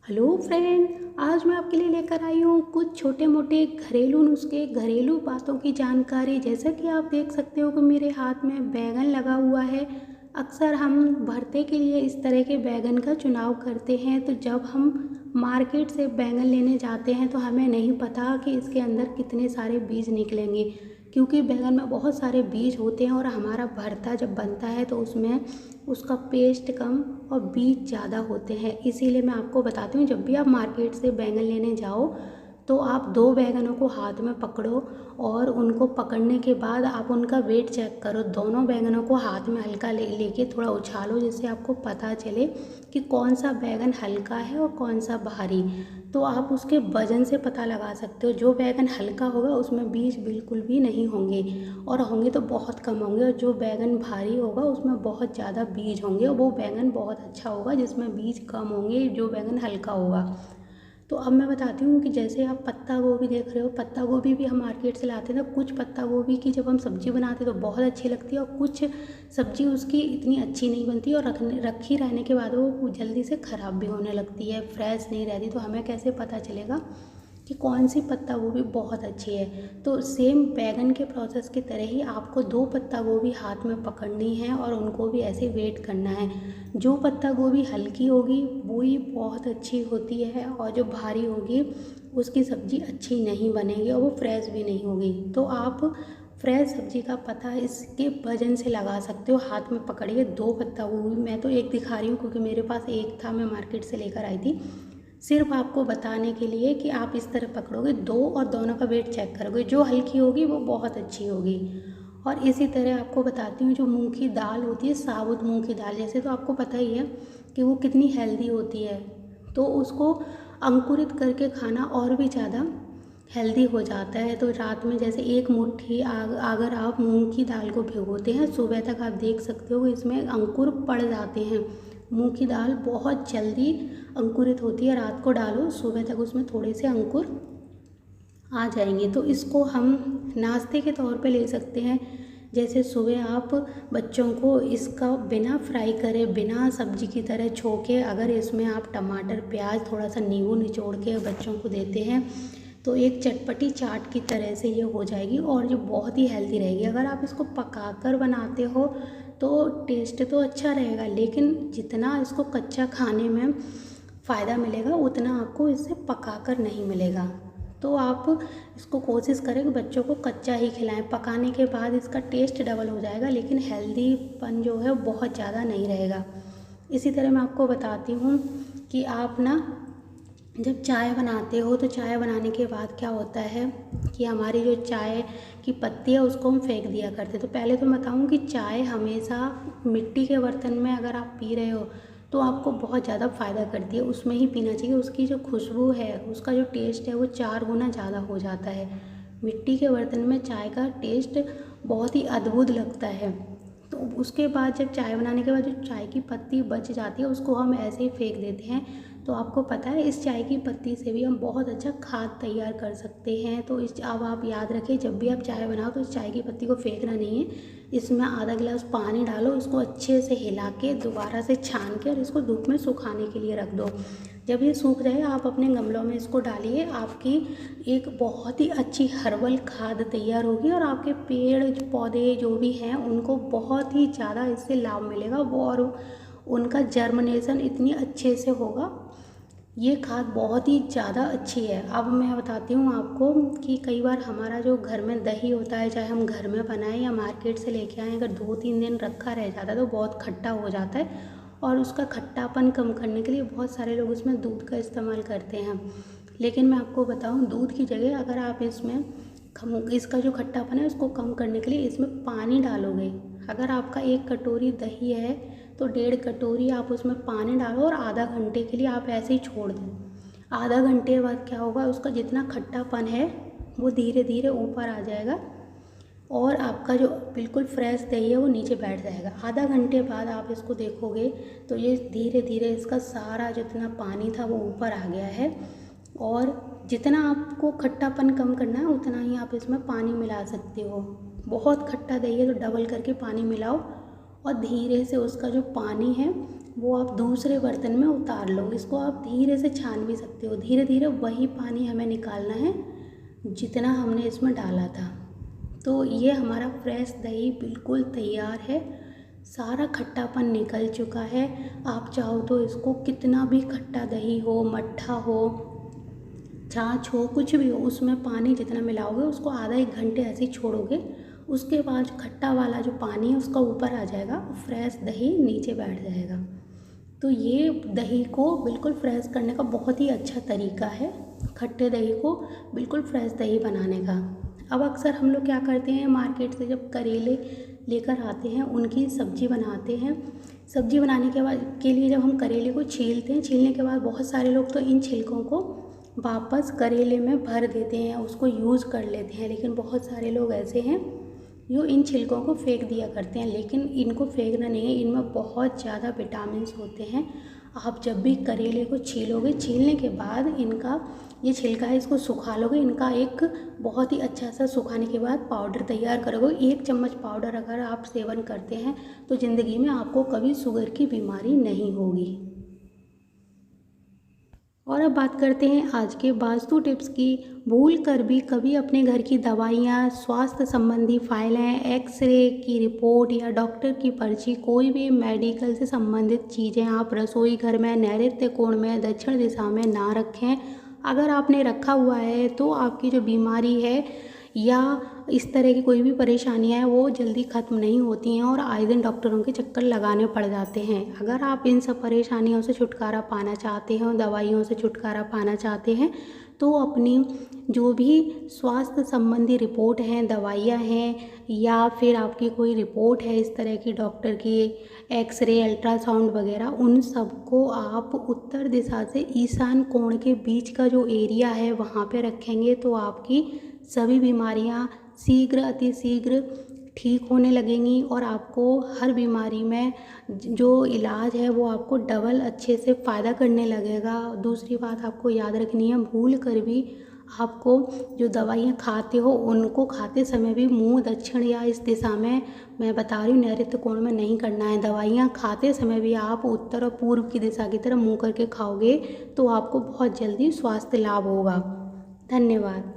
Hello friend. आज मैं आपके लिए लेकर आई हूँ कुछ छोटे मोटे घरेलू नुस्खे, घरेलू बातों की जानकारी। जैसा कि आप देख सकते हो कि मेरे हाथ में बैगन लगा हुआ है। अक्सर हम भरते के लिए इस तरह के बैगन का चुनाव करते हैं। तो जब हम मार्केट से बैगन लेने जाते हैं तो हमें नहीं पता कि इसके अंदर कितने सारे बीज निकलेंगे, क्योंकि बैगन में बहुत सारे बीज होते हैं और हमारा भरता जब बनता है तो उसमें उसका पेस्ट कम और बीज ज़्यादा होते हैं। इसीलिए मैं आपको बताती हूँ, जब भी आप मार्केट से बैंगन लेने जाओ तो आप 2 बैंगनों को हाथ में पकड़ो और उनको पकड़ने के बाद आप उनका वेट चेक करो। दोनों बैंगनों को हाथ में हल्का लेके थोड़ा उछालो, जिससे आपको पता चले कि कौन सा बैंगन हल्का है और कौन सा भारी। तो आप उसके वजन से पता लगा सकते हो। जो बैंगन हल्का होगा उसमें बीज बिल्कुल भी नहीं होंगे, और होंगे तो बहुत कम होंगे। और जो बैंगन भारी होगा उसमें बहुत ज़्यादा बीज होंगे, और वो बैंगन बहुत अच्छा होगा जिसमें बीज कम होंगे, जो बैंगन हल्का होगा। तो अब मैं बताती हूँ कि जैसे आप पत्ता गोभी देख रहे हो, पत्ता गोभी भी हम मार्केट से लाते हैं। तो कुछ पत्ता गोभी की जब हम सब्ज़ी बनाते हैं तो बहुत अच्छी लगती है, और कुछ सब्ज़ी उसकी इतनी अच्छी नहीं बनती, और रखी रहने के बाद वो जल्दी से ख़राब भी होने लगती है, फ्रेश नहीं रहती। तो हमें कैसे पता चलेगा कि कौन सी पत्ता गोभी बहुत अच्छी है? तो सेम बैगन के प्रोसेस की तरह ही आपको 2 पत्ता गोभी हाथ में पकड़नी है और उनको भी ऐसे वेट करना है। जो पत्ता गोभी हल्की होगी वो ही बहुत अच्छी होती है, और जो भारी होगी उसकी सब्ज़ी अच्छी नहीं बनेगी और वो फ्रेश भी नहीं होगी। तो आप फ्रेश सब्ज़ी का पता इसके वजन से लगा सकते हो। हाथ में पकड़िए 2 पत्ता गोभी, मैं तो एक दिखा रही हूँ क्योंकि मेरे पास एक था, मैं मार्केट से लेकर आई थी सिर्फ आपको बताने के लिए कि आप इस तरह पकड़ोगे 2 और दोनों का वेट चेक करोगे। जो हल्की होगी वो बहुत अच्छी होगी। और इसी तरह आपको बताती हूँ, जो मूंग की दाल होती है, साबुत मूंग की दाल जैसे, तो आपको पता ही है कि वो कितनी हेल्दी होती है। तो उसको अंकुरित करके खाना और भी ज़्यादा हेल्दी हो जाता है। तो रात में जैसे एक मुट्ठी अगर आप मूंग की दाल को भिगोते हैं, सुबह तक आप देख सकते हो इसमें अंकुर पड़ जाते हैं। मूंग की दाल बहुत जल्दी अंकुरित होती है। रात को डालो, सुबह तक उसमें थोड़े से अंकुर आ जाएंगे। तो इसको हम नाश्ते के तौर पे ले सकते हैं। जैसे सुबह आप बच्चों को इसका बिना फ्राई करे, बिना सब्जी की तरह छोके, अगर इसमें आप टमाटर, प्याज, थोड़ा सा नींबू निचोड़ के बच्चों को देते हैं तो एक चटपटी चाट की तरह से ये हो जाएगी, और ये बहुत ही हेल्दी रहेगी। अगर आप इसको पकाकर बनाते हो तो टेस्ट तो अच्छा रहेगा, लेकिन जितना इसको कच्चा खाने में फ़ायदा मिलेगा उतना आपको इससे पकाकर नहीं मिलेगा। तो आप इसको कोशिश करें कि बच्चों को कच्चा ही खिलाएं। पकाने के बाद इसका टेस्ट डबल हो जाएगा, लेकिन हेल्दीपन जो है बहुत ज़्यादा नहीं रहेगा। इसी तरह मैं आपको बताती हूँ कि आप ना जब चाय बनाते हो तो चाय बनाने के बाद क्या होता है कि हमारी जो चाय की पत्ती है उसको हम फेंक दिया करते। तो पहले तो मैं बताऊँ कि चाय हमेशा मिट्टी के बर्तन में अगर आप पी रहे हो तो आपको बहुत ज़्यादा फ़ायदा करती है, उसमें ही पीना चाहिए। उसकी जो खुशबू है, उसका जो टेस्ट है वो 4 गुना ज़्यादा हो जाता है। मिट्टी के बर्तन में चाय का टेस्ट बहुत ही अद्भुत लगता है। तो उसके बाद जब चाय बनाने के बाद जो चाय की पत्ती बच जाती है उसको हम ऐसे ही फेंक देते हैं। तो आपको पता है इस चाय की पत्ती से भी हम बहुत अच्छा खाद तैयार कर सकते हैं। तो इस अब आप याद रखें, जब भी आप चाय बनाओ तो इस चाय की पत्ती को फेंकना नहीं है। इसमें आधा गिलास पानी डालो, इसको अच्छे से हिला के दोबारा से छान के और इसको धूप में सुखाने के लिए रख दो। जब ये सूख जाए आप अपने गमलों में इसको डालिए, आपकी एक बहुत ही अच्छी हर्बल खाद तैयार होगी, और आपके पेड़ पौधे जो भी हैं उनको बहुत ही ज़्यादा इससे लाभ मिलेगा। वो और उनका जर्मिनेशन इतनी अच्छे से होगा। ये खाद बहुत ही ज़्यादा अच्छी है। अब मैं बताती हूँ आपको कि कई बार हमारा जो घर में दही होता है, चाहे हम घर में बनाएं या मार्केट से लेके आएँ, अगर 2-3 दिन रखा रह जाता है तो बहुत खट्टा हो जाता है, और उसका खट्टापन कम करने के लिए बहुत सारे लोग उसमें दूध का इस्तेमाल करते हैं। लेकिन मैं आपको बताऊँ, दूध की जगह अगर आप इसमें इसका जो खट्टापन है उसको कम करने के लिए इसमें पानी डालोगे। अगर आपका 1 कटोरी दही है तो 1.5 कटोरी आप उसमें पानी डालो और आधा घंटे के लिए आप ऐसे ही छोड़ दो। आधा घंटे बाद क्या होगा, उसका जितना खट्टापन है वो धीरे धीरे ऊपर आ जाएगा, और आपका जो बिल्कुल फ्रेश दही है वो नीचे बैठ जाएगा। आधा घंटे बाद आप इसको देखोगे तो ये धीरे धीरे इसका सारा जितना पानी था वो ऊपर आ गया है, और जितना आपको खट्टापन कम करना है उतना ही आप इसमें पानी मिला सकते हो। बहुत खट्टा दही है तो डबल करके पानी मिलाओ, और धीरे से उसका जो पानी है वो आप दूसरे बर्तन में उतार लो। इसको आप धीरे से छान भी सकते हो, धीरे धीरे वही पानी हमें निकालना है जितना हमने इसमें डाला था। तो ये हमारा फ्रेश दही बिल्कुल तैयार है, सारा खट्टापन निकल चुका है। आप चाहो तो इसको कितना भी खट्टा दही हो, मट्ठा हो, छाछ हो, कुछ भी हो, उसमें पानी जितना मिलाओगे उसको आधा एक घंटे ऐसे ही छोड़ोगे, उसके बाद खट्टा वाला जो पानी है उसका ऊपर आ जाएगा, फ्रेश दही नीचे बैठ जाएगा। तो ये दही को बिल्कुल फ्रेश करने का बहुत ही अच्छा तरीका है, खट्टे दही को बिल्कुल फ्रेश दही बनाने का। अब अक्सर हम लोग क्या करते हैं, मार्केट से जब करेले लेकर आते हैं उनकी सब्ज़ी बनाते हैं। सब्ज़ी बनाने के लिए जब हम करेले को छीलते हैं, छीलने के बाद बहुत सारे लोग तो इन छिलकों को वापस करेले में भर देते हैं, उसको यूज़ कर लेते हैं। लेकिन बहुत सारे लोग ऐसे हैं जो इन छिलकों को फेंक दिया करते हैं, लेकिन इनको फेंकना नहीं है, इनमें बहुत ज़्यादा विटामिन्स होते हैं। आप जब भी करेले को छीलोगे, छीलने के बाद इनका ये छिलका है इसको सुखा लोगे, इनका एक बहुत ही अच्छा सा सुखाने के बाद पाउडर तैयार करोगे। 1 चम्मच पाउडर अगर आप सेवन करते हैं तो ज़िंदगी में आपको कभी शुगर की बीमारी नहीं होगी। और अब बात करते हैं आज के वास्तु टिप्स की। भूल कर भी कभी अपने घर की दवाइयाँ, स्वास्थ्य संबंधी फाइलें, एक्सरे की रिपोर्ट या डॉक्टर की पर्ची, कोई भी मेडिकल से संबंधित चीज़ें आप रसोई घर में, नैऋत्य कोण में, दक्षिण दिशा में ना रखें। अगर आपने रखा हुआ है तो आपकी जो बीमारी है या इस तरह की कोई भी परेशानियाँ हैं वो जल्दी ख़त्म नहीं होती हैं और आए दिन डॉक्टरों के चक्कर लगाने पड़ जाते हैं। अगर आप इन सब परेशानियों से छुटकारा पाना चाहते हैं और दवाइयों से छुटकारा पाना चाहते हैं तो अपनी जो भी स्वास्थ्य संबंधी रिपोर्ट हैं, दवाइयाँ हैं या फिर आपकी कोई रिपोर्ट है इस तरह की डॉक्टर की, एक्सरे, अल्ट्रासाउंड वगैरह, उन सबको आप उत्तर दिशा से ईशान कोण के बीच का जो एरिया है वहाँ पे रखेंगे तो आपकी सभी बीमारियाँ शीघ्र अतिशीघ्र ठीक होने लगेंगी और आपको हर बीमारी में जो इलाज है वो आपको डबल अच्छे से फ़ायदा करने लगेगा। दूसरी बात आपको याद रखनी है, भूल कर भी आपको जो दवाइयाँ खाते हो उनको खाते समय भी मुंह दक्षिण या इस दिशा में, मैं बता रही हूँ, नैऋत्य कोण में नहीं करना है। दवाइयाँ खाते समय भी आप उत्तर और पूर्व की दिशा की तरफ मुँह करके खाओगे तो आपको बहुत जल्दी स्वास्थ्य लाभ होगा। धन्यवाद।